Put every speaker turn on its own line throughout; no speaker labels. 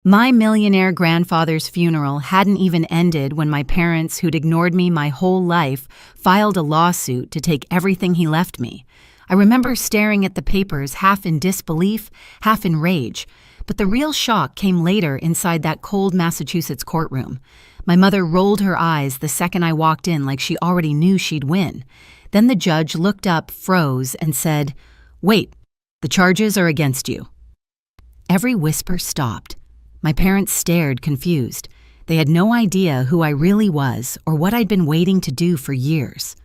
My millionaire grandfather's funeral hadn't even ended when my parents, who'd ignored me my whole life, filed a lawsuit to take everything he left me. I remember staring at the papers half in disbelief, half in rage. But the real shock came later inside that cold Massachusetts courtroom. My mother rolled her eyes the second I walked in like she already knew she'd win. Then the judge looked up, froze, and said, "Wait, the charges are against you." Every whisper stopped. My parents stared, confused. They had no idea who I really was or what I'd been waiting to do for years.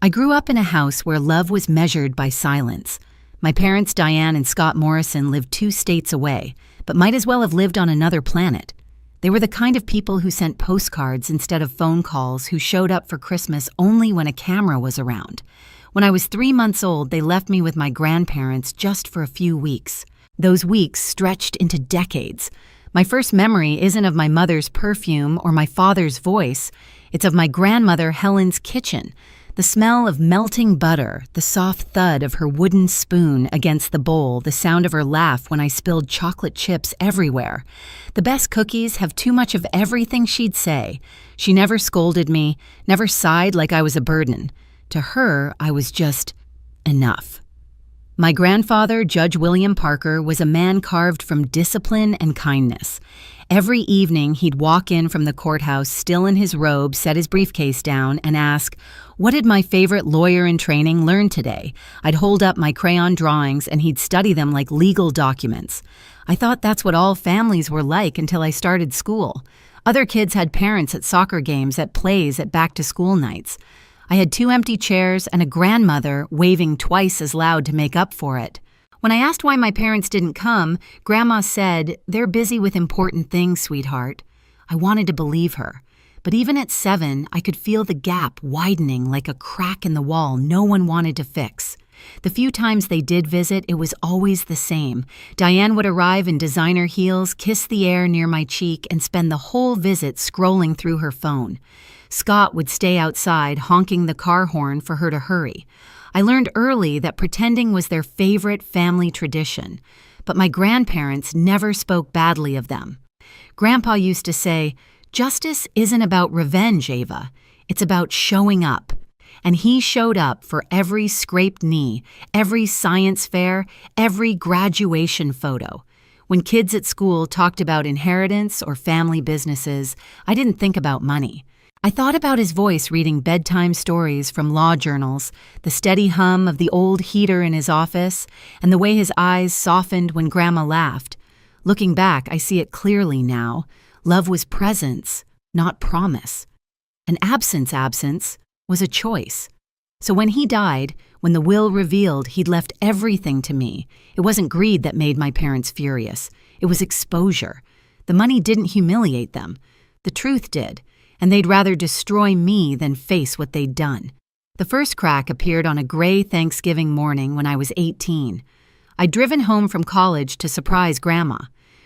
I grew up in a house where love was measured by silence. My parents, Diane and Scott Morrison, lived 2 states away, but might as well have lived on another planet. They were the kind of people who sent postcards instead of phone calls, who showed up for Christmas only when a camera was around. When I was 3 months old, they left me with my grandparents just for a few weeks. Those weeks stretched into decades. My first memory isn't of my mother's perfume or my father's voice. It's of my grandmother Helen's kitchen. The smell of melting butter, the soft thud of her wooden spoon against the bowl, the sound of her laugh when I spilled chocolate chips everywhere. The best cookies have too much of everything she'd say. She never scolded me, never sighed like I was a burden. To her, I was just enough. My grandfather, Judge William Parker, was a man carved from discipline and kindness. Every evening, he'd walk in from the courthouse, still in his robe, set his briefcase down, and ask, "What did my favorite lawyer in training learn today?" I'd hold up my crayon drawings, and he'd study them like legal documents. I thought that's what all families were like until I started school. Other kids had parents at soccer games, at plays, at back-to-school nights. I had 2 empty chairs and a grandmother waving twice as loud to make up for it. When I asked why my parents didn't come, Grandma said, "They're busy with important things, sweetheart." I wanted to believe her. But even at 7, I could feel the gap widening like a crack in the wall no one wanted to fix. The few times they did visit, it was always the same. Diane would arrive in designer heels, kiss the air near my cheek, and spend the whole visit scrolling through her phone. Scott would stay outside, honking the car horn for her to hurry. I learned early that pretending was their favorite family tradition, but my grandparents never spoke badly of them. Grandpa used to say, "Justice isn't about revenge, Ava. It's about showing up." And he showed up for every scraped knee, every science fair, every graduation photo. When kids at school talked about inheritance or family businesses, I didn't think about money. I thought about his voice reading bedtime stories from law journals, the steady hum of the old heater in his office, and the way his eyes softened when Grandma laughed. Looking back, I see it clearly now. Love was presence, not promise. An absence was a choice. So when he died, when the will revealed he'd left everything to me, it wasn't greed that made my parents furious. It was exposure. The money didn't humiliate them. The truth did. And they'd rather destroy me than face what they'd done. The first crack appeared on a gray Thanksgiving morning when I was 18. I'd driven home from college to surprise Grandma.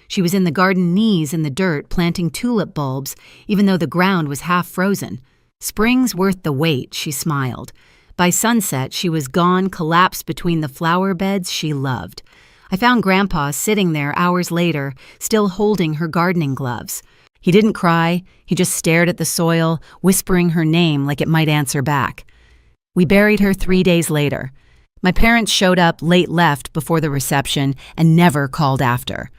She was in the garden knees in the dirt planting tulip bulbs, even though the ground was half frozen. "Spring's worth the wait," she smiled. By sunset, she was gone, collapsed between the flower beds she loved. I found Grandpa sitting there hours later, still holding her gardening gloves. He didn't cry, he just stared at the soil, whispering her name like it might answer back. We buried her 3 days later. My parents showed up late left before the reception and never called after.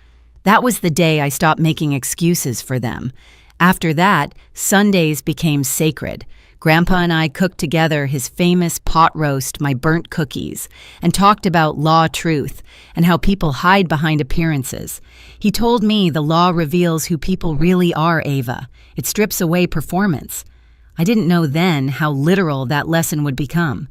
That was the day I stopped making excuses for them. After that, Sundays became sacred. Grandpa and I cooked together his famous pot roast, my burnt cookies, and talked about law truth and how people hide behind appearances. He told me the law reveals who people really are, Ava. It strips away performance. I didn't know then how literal that lesson would become.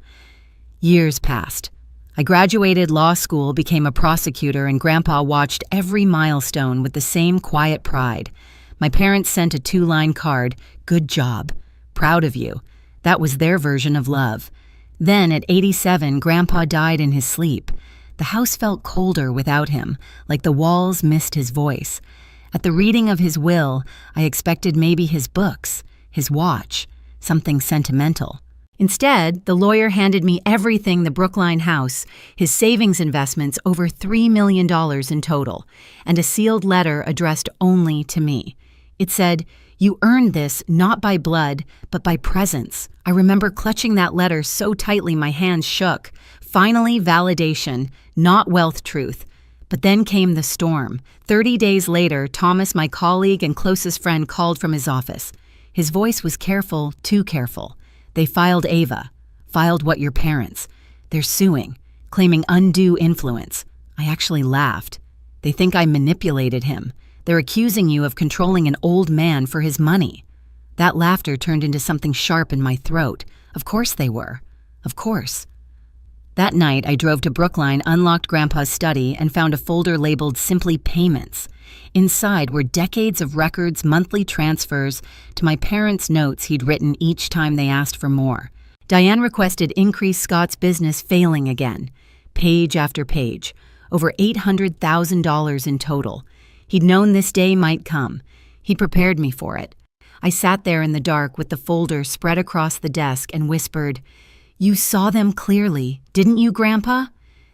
Years passed. I graduated law school, became a prosecutor, and Grandpa watched every milestone with the same quiet pride. My parents sent a 2-line card, "Good job. Proud of you." That was their version of love. Then, at 87, Grandpa died in his sleep. The house felt colder without him, like the walls missed his voice. At the reading of his will, I expected maybe his books, his watch, something sentimental. Instead, the lawyer handed me everything: the Brookline house, his savings investments, over $3 million in total, and a sealed letter addressed only to me. It said, "You earned this not by blood, but by presence." I remember clutching that letter so tightly my hands shook. Finally, validation, not wealth truth. But then came the storm. 30 days later, Thomas, my colleague and closest friend, called from his office. His voice was careful, too careful. "They filed Ava. Filed what, your parents? They're suing, claiming undue influence." I actually laughed. "They think I manipulated him. They're accusing you of controlling an old man for his money." That laughter turned into something sharp in my throat. Of course they were. Of course. That night, I drove to Brookline, unlocked Grandpa's study, and found a folder labeled simply Payments. Inside were decades of records, monthly transfers, to my parents' notes he'd written each time they asked for more. Diane requested increase Scott's business, failing again. Page after page. Over $800,000 in total. He'd known this day might come. He'd prepared me for it. I sat there in the dark with the folder spread across the desk and whispered, "You saw them clearly, didn't you, Grandpa?"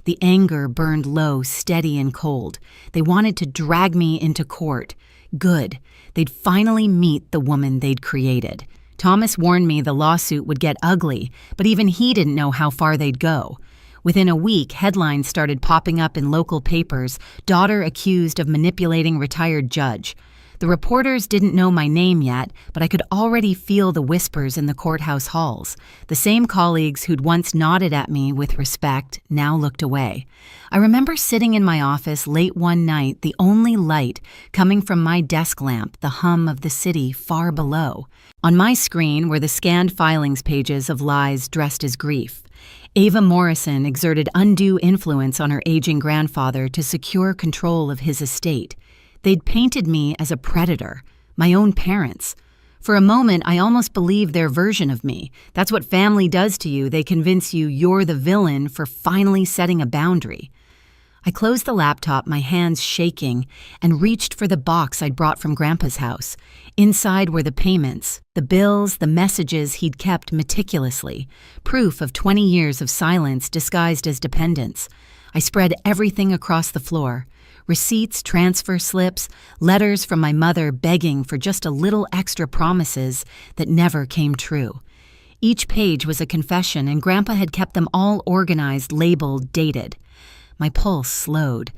The anger burned low, steady and cold. They wanted to drag me into court. Good. They'd finally meet the woman they'd created. Thomas warned me the lawsuit would get ugly, but even he didn't know how far they'd go. Within a week, headlines started popping up in local papers: daughter accused of manipulating retired judge. The reporters didn't know my name yet, but I could already feel the whispers in the courthouse halls. The same colleagues who'd once nodded at me with respect now looked away. I remember sitting in my office late one night, the only light coming from my desk lamp, the hum of the city far below. On my screen were the scanned filings pages of lies dressed as grief. Ava Morrison exerted undue influence on her aging grandfather to secure control of his estate. They'd painted me as a predator, my own parents. For a moment, I almost believed their version of me. That's what family does to you. They convince you you're the villain for finally setting a boundary. I closed the laptop, my hands shaking, and reached for the box I'd brought from Grandpa's house. Inside were the payments, the bills, the messages he'd kept meticulously, proof of 20 years of silence disguised as dependence. I spread everything across the floor. Receipts, transfer slips, letters from my mother begging for just a little extra promises that never came true. Each page was a confession, and Grandpa had kept them all organized, labeled, dated. My pulse slowed.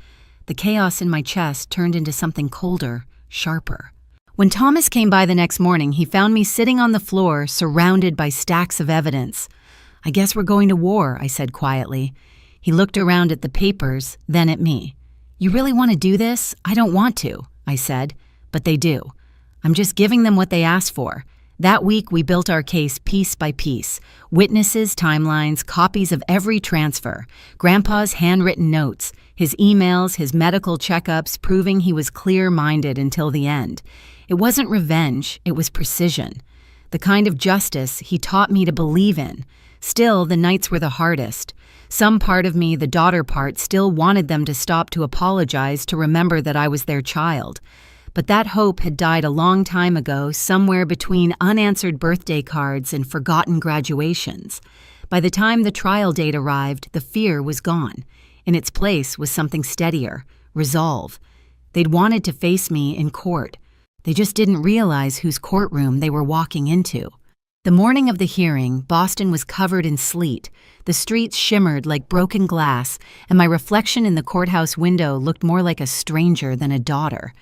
The chaos in my chest turned into something colder, sharper. When Thomas came by the next morning, he found me sitting on the floor, surrounded by stacks of evidence. "I guess we're going to war," I said quietly. He looked around at the papers, then at me. "You really want to do this?" "I don't want to," I said, "but they do. I'm just giving them what they asked for." That week, we built our case piece by piece. Witnesses, timelines, copies of every transfer, Grandpa's handwritten notes, his emails, his medical checkups, proving he was clear-minded until the end. It wasn't revenge, it was precision. The kind of justice he taught me to believe in. Still, the nights were the hardest. Some part of me, the daughter part, still wanted them to stop, to apologize, to remember that I was their child. But that hope had died a long time ago, somewhere between unanswered birthday cards and forgotten graduations. By the time the trial date arrived, the fear was gone. In its place was something steadier, resolve. They'd wanted to face me in court. They just didn't realize whose courtroom they were walking into. The morning of the hearing, Boston was covered in sleet. The streets shimmered like broken glass, and my reflection in the courthouse window looked more like a stranger than a daughter.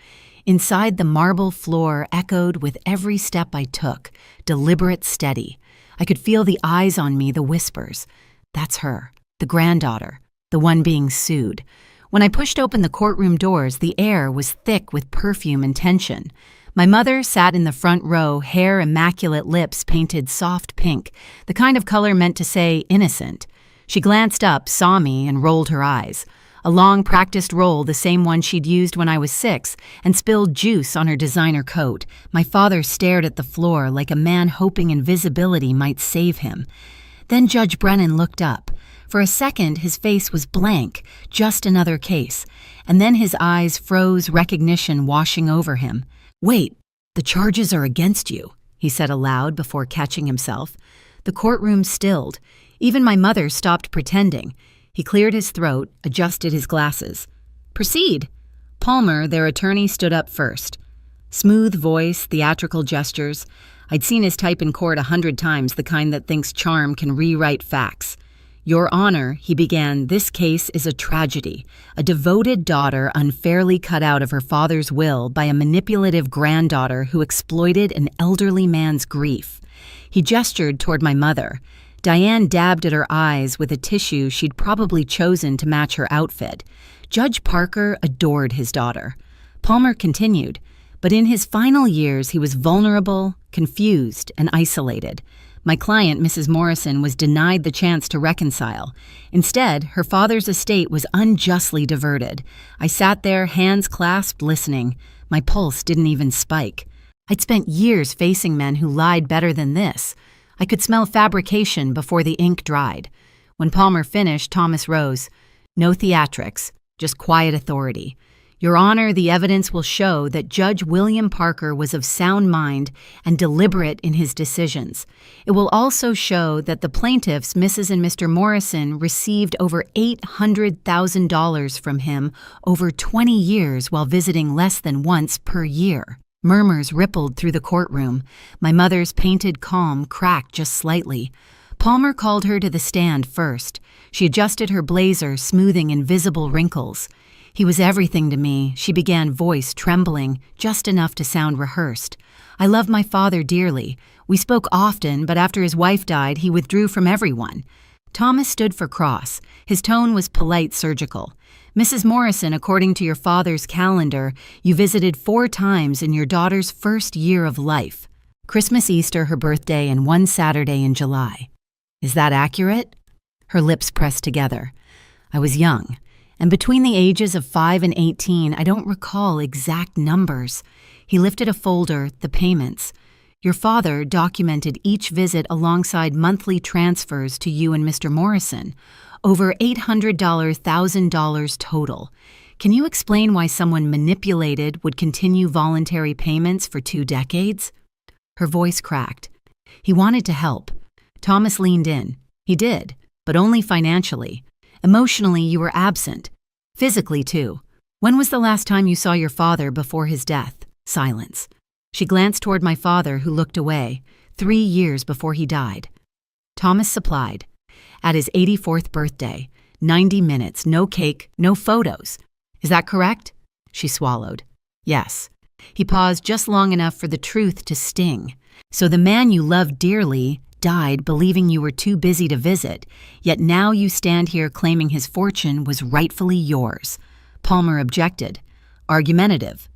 Inside, the marble floor echoed with every step I took, deliberate, steady. I could feel the eyes on me, the whispers. That's her, the granddaughter, the one being sued. When I pushed open the courtroom doors, the air was thick with perfume and tension. My mother sat in the front row, hair immaculate, lips painted soft pink, the kind of color meant to say innocent. She glanced up, saw me, and rolled her eyes. A long practiced roll, the same one she'd used when I was 6, and spilled juice on her designer coat. My father stared at the floor like a man hoping invisibility might save him. Then Judge Brennan looked up. For a second, his face was blank, just another case. And then his eyes froze, recognition washing over him. "Wait, the charges are against you," he said aloud before catching himself. The courtroom stilled. Even my mother stopped pretending. He cleared his throat, adjusted his glasses. "Proceed." Palmer, their attorney, stood up first. Smooth voice, theatrical gestures. I'd seen his type in court 100 times, the kind that thinks charm can rewrite facts. "Your Honor," he began, "this case is a tragedy. A devoted daughter unfairly cut out of her father's will by a manipulative granddaughter who exploited an elderly man's grief." He gestured toward my mother. Diane dabbed at her eyes with a tissue she'd probably chosen to match her outfit. Judge Parker adored his daughter. Palmer continued, but in his final years he was vulnerable, confused, and isolated. My client, Mrs. Morrison, was denied the chance to reconcile. Instead, her father's estate was unjustly diverted. I sat there, hands clasped, listening. My pulse didn't even spike. I'd spent years facing men who lied better than this. I could smell fabrication before the ink dried. When Palmer finished, Thomas rose. "No theatrics, just quiet authority. Your Honor, the evidence will show that Judge William Parker was of sound mind and deliberate in his decisions. It will also show that the plaintiffs, Mrs. and Mr. Morrison, received over $800,000 from him over 20 years while visiting less than once per year." Murmurs rippled through the courtroom. My mother's painted calm cracked just slightly. Palmer called her to the stand first. She adjusted her blazer, smoothing invisible wrinkles. "He was everything to me," she began, voice trembling, just enough to sound rehearsed. "I love my father dearly. We spoke often, but after his wife died, he withdrew from everyone." Thomas stood for cross. His tone was polite, surgical. "Mrs. Morrison, according to your father's calendar, you visited 4 times in your daughter's first year of life. Christmas, Easter, her birthday, and 1 Saturday in July. Is that accurate?" Her lips pressed together. I was young, and between the ages of 5 and 18, I don't recall exact numbers. He lifted a folder, the payments. "Your father documented each visit alongside monthly transfers to you and Mr. Morrison. Over $800,000 total. Can you explain why someone manipulated would continue voluntary payments for 2 decades? Her voice cracked. "He wanted to help." Thomas leaned in. "He did, but only financially. Emotionally, you were absent. Physically, too. When was the last time you saw your father before his death?" Silence. She glanced toward my father, who looked away. 3 years before he died. Thomas supplied. "At his 84th birthday. 90 minutes, no cake, no photos. Is that correct?" She swallowed. "Yes." He paused just long enough for the truth to sting. "So the man you loved dearly died believing you were too busy to visit, yet now you stand here claiming his fortune was rightfully yours." Palmer objected. "Argumentative."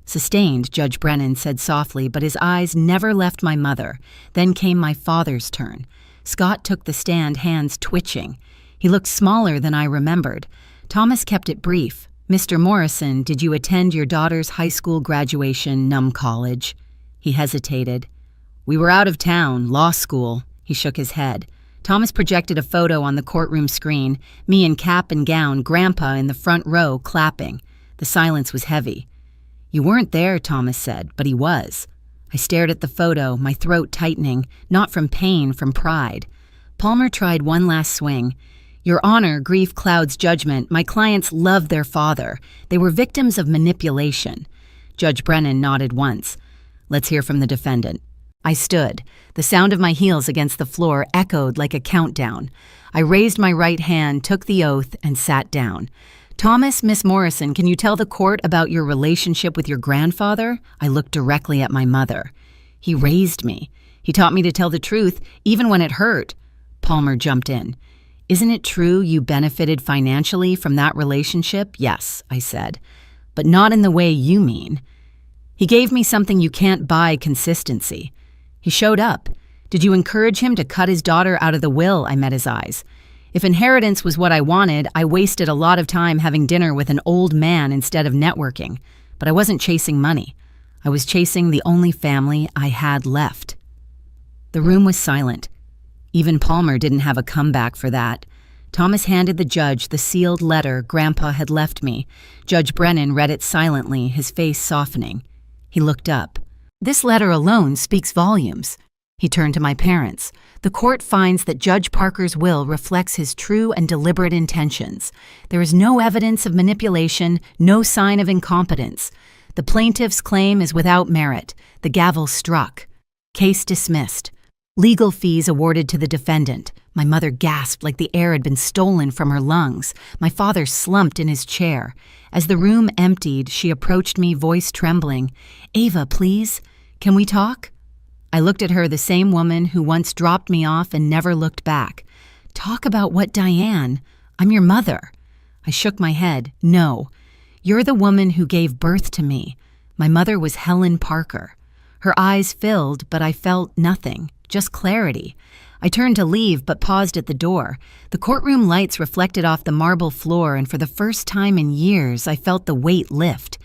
"Sustained," Judge Brennan said softly, but his eyes never left my mother. Then came my father's turn. Scott took the stand, hands twitching. He looked smaller than I remembered. Thomas kept it brief. "Mr. Morrison, did you attend your daughter's high school graduation, Num College?" He hesitated. "We were out of town, law school." He shook his head. Thomas projected a photo on the courtroom screen, me in cap and gown, Grandpa in the front row, clapping. The silence was heavy. "You weren't there," Thomas said, "but he was." I stared at the photo, my throat tightening, not from pain, from pride. Palmer tried one last swing. "Your Honor, grief clouds judgment. My clients loved their father. They were victims of manipulation." Judge Brennan nodded once. "Let's hear from the defendant." I stood. The sound of my heels against the floor echoed like a countdown. I raised my right hand, took the oath, and sat down. "Thomas, Miss Morrison, can you tell the court about your relationship with your grandfather?" I looked directly at my mother. "He raised me. He taught me to tell the truth, even when it hurt." Palmer jumped in. "Isn't it true you benefited financially from that relationship?" "Yes," I said, "but not in the way you mean." "He gave me something you can't buy, consistency." He showed up. "Did you encourage him to cut his daughter out of the will?" I met his eyes. "If inheritance was what I wanted, I wasted a lot of time having dinner with an old man instead of networking. But I wasn't chasing money. I was chasing the only family I had left." The room was silent. Even Palmer didn't have a comeback for that. Thomas handed the judge the sealed letter Grandpa had left me. Judge Brennan read it silently, his face softening. He looked up. "This letter alone speaks volumes." He turned to my parents. The court finds that Judge Parker's will reflects his true and deliberate intentions. There is no evidence of manipulation, no sign of incompetence. The plaintiff's claim is without merit. The gavel struck. Case dismissed. Legal fees awarded to the defendant. My mother gasped like the air had been stolen from her lungs. My father slumped in his chair. As the room emptied, she approached me, voice trembling. "Ava, please, can we talk?" I looked at her, the same woman who once dropped me off and never looked back. "Talk about what, Diane? I'm your mother." I shook my head. "No. You're the woman who gave birth to me. My mother was Helen Parker." Her eyes filled, but I felt nothing, just clarity. I turned to leave, but paused at the door. The courtroom lights reflected off the marble floor, and for the first time in years, I felt the weight lift.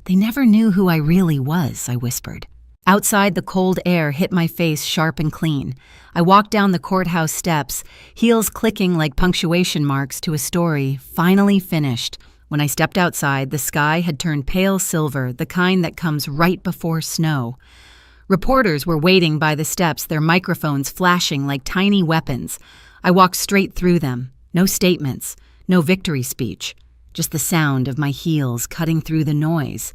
"They never knew who I really was," I whispered. Outside, the cold air hit my face sharp and clean. I walked down the courthouse steps, heels clicking like punctuation marks to a story finally finished. When I stepped outside, the sky had turned pale silver, the kind that comes right before snow. Reporters were waiting by the steps, their microphones flashing like tiny weapons. I walked straight through them. No statements, no victory speech, just the sound of my heels cutting through the noise.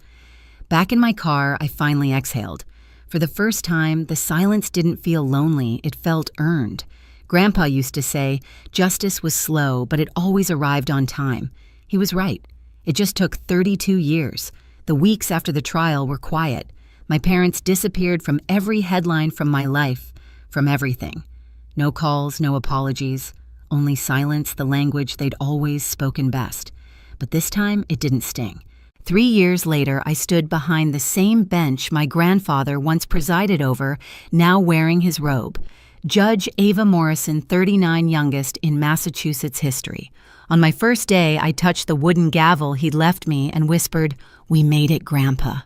Back in my car, I finally exhaled. For the first time, the silence didn't feel lonely, it felt earned. Grandpa used to say, justice was slow, but it always arrived on time. He was right. It just took 32 years. The weeks after the trial were quiet. My parents disappeared from every headline from my life, from everything. No calls, no apologies, only silence, the language they'd always spoken best. But this time, it didn't sting. 3 years later, I stood behind the same bench my grandfather once presided over, now wearing his robe. Judge Ava Morrison, 39 youngest in Massachusetts history. On my first day, I touched the wooden gavel he'd left me and whispered, "We made it, Grandpa."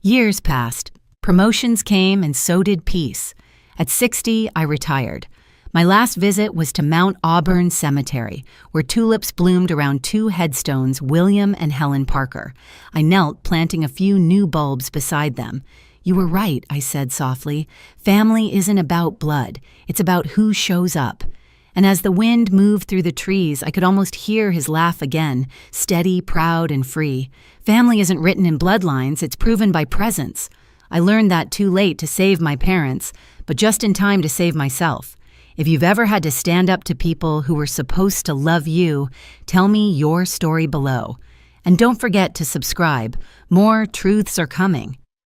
Years passed. Promotions came, and so did peace. At 60, I retired. My last visit was to Mount Auburn Cemetery, where tulips bloomed around 2 headstones, William and Helen Parker. I knelt, planting a few new bulbs beside them. "You were right," I said softly. "Family isn't about blood. It's about who shows up." And as the wind moved through the trees, I could almost hear his laugh again, steady, proud, and free. Family isn't written in bloodlines, it's proven by presence. I learned that too late to save my parents, but just in time to save myself. If you've ever had to stand up to people who were supposed to love you, tell me your story below. And don't forget to subscribe. More truths are coming.